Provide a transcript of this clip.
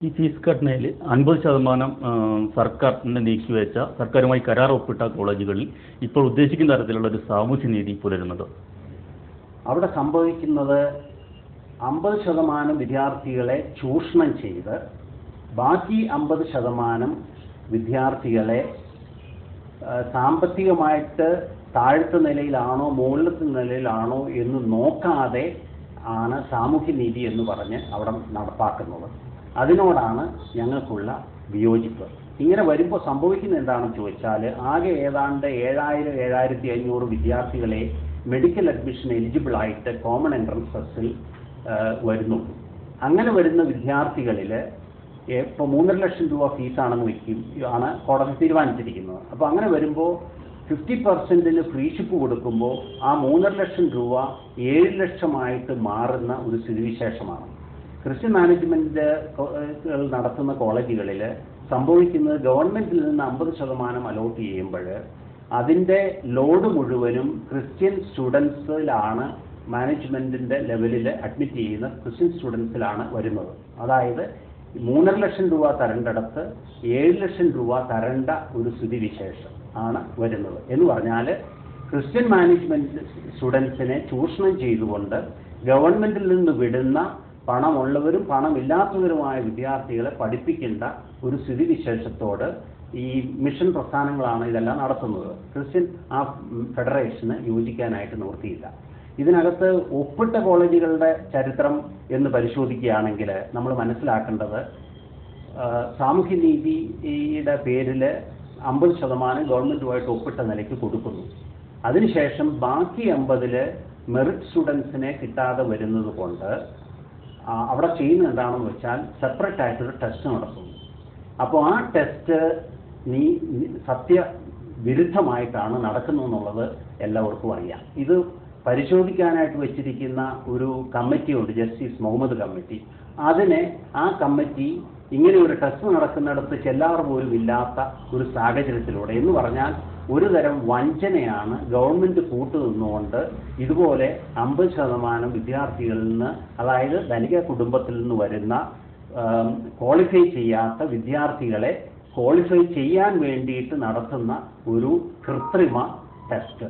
ഈ ഫീസ് ഘടനയിൽ 50% സർക്കാരിനെ നീക്കിവെച്ച സർക്കാരുമായി കരാർ ഒപ്പിട്ട കോളേജുകളിൽ ഇപ്പോൾ ഉദ്ദേശിക്കുന്ന തരത്തിലുള്ള ഒരു സാമൂഹ്യനീതി പുലരുന്നത്. അവിടെ സംഭവിക്കുന്നത് 50% വിദ്യാർത്ഥികളെ ചൂഷണം ചെയ്ത് ബാക്കി 50% വിദ്യാർത്ഥികളെ സാമ്പത്തികമായിട്ട് താഴത്തെ നിലയിലാണോ മുകളിലത്തെ നിലയിലാണോ എന്ന് നോക്കാതെ ആണ് സാമൂഹ്യനീതി എന്ന് പറഞ്ഞ് അവിടെ നടപ്പാക്കുന്നത്. അതിനോടാണ് ഞങ്ങൾക്കുള്ള വിയോജിപ്പ്. ഇങ്ങനെ വരുമ്പോൾ സംഭവിക്കുന്നത് എന്താണെന്ന് ചോദിച്ചാൽ, ആകെ ഏതാണ്ട് 7,000-7,500 വിദ്യാർത്ഥികളെ മെഡിക്കൽ അഡ്മിഷൻ എലിജിബിൾ ആയിട്ട് കോമൺ എൻട്രൻസ് ടെസ്റ്റിൽ വരുന്നു. അങ്ങനെ വരുന്ന വിദ്യാർത്ഥികളിൽ ഇപ്പോൾ 3.5 ലക്ഷം രൂപ ഫീസാണെന്ന് ആണ് കോടതി തീരുമാനിച്ചിരിക്കുന്നത്. അപ്പോൾ അങ്ങനെ വരുമ്പോൾ 50% ഫ്രീഷിപ്പ് കൊടുക്കുമ്പോൾ ആ 3.5 ലക്ഷം രൂപ 7 ലക്ഷമായിട്ട് മാറുന്ന ഒരു സ്ഥിതിവിശേഷമാണ്. ക്രിസ്ത്യൻ മാനേജ്മെൻറ്റ് നടത്തുന്ന കോളേജുകളിൽ സംഭവിക്കുന്നത്, ഗവൺമെൻറ്റിൽ നിന്ന് 50% അലോട്ട് ചെയ്യുമ്പോൾ അതിൻ്റെ ലോഡ് മുഴുവനും ക്രിസ്ത്യൻ സ്റ്റുഡൻസിലാണ്, മാനേജ്മെൻറ്റിൻ്റെ ലെവലിൽ അഡ്മിറ്റ് ചെയ്യുന്ന ക്രിസ്ത്യൻ സ്റ്റുഡൻസിലാണ് വരുന്നത്. അതായത് 3.5 ലക്ഷം രൂപ തരേണ്ടടുത്ത് 7 ലക്ഷം രൂപ തരേണ്ട ഒരു സ്ഥിതിവിശേഷം ആണ് വരുന്നത്. എന്ന് പറഞ്ഞാൽ ക്രിസ്ത്യൻ മാനേജ്മെൻറ്റ് സ്റ്റുഡൻസിനെ ചൂഷണം ചെയ്തുകൊണ്ട് ഗവൺമെൻറ്റിൽ നിന്ന് വിടുന്ന പണമുള്ളവരും പണമില്ലാത്തവരുമായ വിദ്യാർത്ഥികളെ പഠിപ്പിക്കേണ്ട ഒരു സ്ഥിതിവിശേഷത്തോട് ഈ മിഷൻ പ്രസ്ഥാനങ്ങളാണ് ഇതെല്ലാം നടത്തുന്നത്. ക്രിസ്ത്യൻ ഫെഡറേഷന് യോജിക്കാനായിട്ട് നിവൃത്തിയില്ല. ഇതിനകത്ത് ഒപ്പിട്ട കോളേജുകളുടെ ചരിത്രം എന്ന് പരിശോധിക്കുകയാണെങ്കിൽ നമ്മൾ മനസ്സിലാക്കേണ്ടത്, സാമൂഹ്യനീതിയുടെ പേരിൽ 50% ഗവൺമെൻറ്റുമായിട്ട് ഒപ്പിട്ട നിലയ്ക്ക് കൊടുക്കുന്നു. അതിനുശേഷം ബാക്കി 50 മെറിറ്റ് സ്റ്റുഡൻസിനെ കിട്ടാതെ വരുന്നത് കൊണ്ട് അവിടെ ചെയ്യുന്നത് എന്താണെന്ന് വെച്ചാൽ സെപ്പറേറ്റ് ആയിട്ടൊരു ടെസ്റ്റ് നടത്തുന്നു. അപ്പോൾ ആ ടെസ്റ്റ് സത്യവിരുദ്ധമായിട്ടാണ് നടക്കുന്നതെന്നുള്ളത് എല്ലാവർക്കും അറിയാം. ഇത് പരിശോധിക്കാനായിട്ട് വെച്ചിരിക്കുന്ന ഒരു കമ്മിറ്റിയുണ്ട്, ജസ്റ്റിസ് മുഹമ്മദ് കമ്മിറ്റി. ആ കമ്മിറ്റി ഇങ്ങനെ ഒരു ടെസ്റ്റ് നടക്കുന്നിടത്ത് ചെല്ലാർ പോലും ഇല്ലാത്ത ഒരു സാഹചര്യത്തിലൂടെ, എന്ന് പറഞ്ഞാൽ ഒരു തരം വഞ്ചനയാണ് ഗവൺമെൻറ് കൂട്ടുനിന്നുകൊണ്ട് ഇതുപോലെ 50% വിദ്യാർത്ഥികളിൽ നിന്ന്, അതായത് ധനിക കുടുംബത്തിൽ നിന്ന് വരുന്ന ക്വാളിഫൈ ചെയ്യാത്ത വിദ്യാർത്ഥികളെ ക്വാളിഫൈ ചെയ്യാൻ വേണ്ടിയിട്ട് നടത്തുന്ന ഒരു കൃത്രിമ ടെസ്റ്റ്.